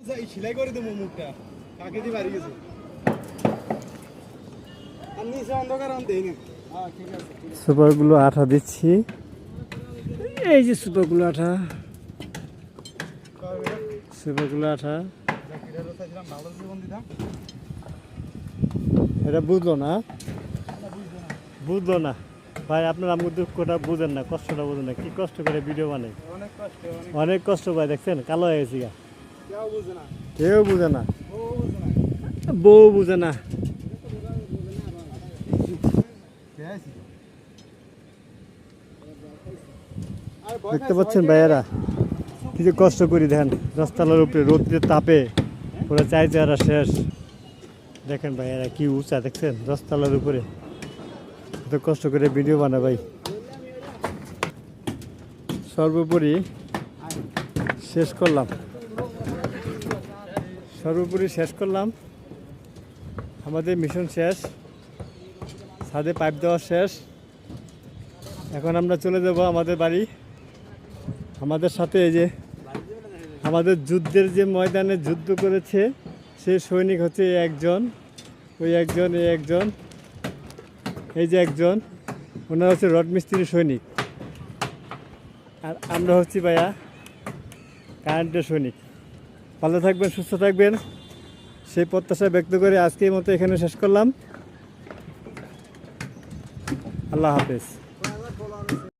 সেলাই করে দেবো মুখটা কাকে দিয়ে বাড়ি গেছে আর নিচে অন্ধকার আনতে হ্যাঁ ঠিক আছে সুপারগুলো আঠা দিচ্ছি এই যে সুপারগুলো আঠা এটা বুঝলো না ভাই আপনার আমার দুঃখটা বুঝেন না কষ্টটা বুঝেন না কি কষ্ট করে ভিডিও বানাই অনেক কষ্ট ভাই দেখছেন কালো হয়ে গেছি কেউ বুঝে না বউ বুঝে না দেখতে পাচ্ছেন ভাইয়ারা কিছু কষ্ট করি দেখেন রাস্তার উপরে রোদ্রের তাপে পুরো চাই চেহারা শেষ দেখেন ভাইয়ারা কি উঁচা দেখছেন রাস্তার উপরে এত কষ্ট করে ভিডিও বানা ভাই সর্বোপরি শেষ করলাম আমাদের মিশন শেষ ছাদে পাইপ দেওয়া শেষ এখন আমরা চলে যাব আমাদের বাড়ি আমাদের সাথে এই যে আমাদের যুদ্ধের যে ময়দানে যুদ্ধ করেছে সেই সৈনিক হচ্ছে একজন এই যে একজন ওনারা হচ্ছে রড মিস্ত্রি সৈনিক আর আমরা হচ্ছি ভাইয়া কারেন্টের সৈনিক ভালো থাকবেন সুস্থ থাকবেন সেই প্রত্যাশা ব্যক্ত করে আজকের মতো এখানে শেষ করলাম আল্লাহ হাফেজ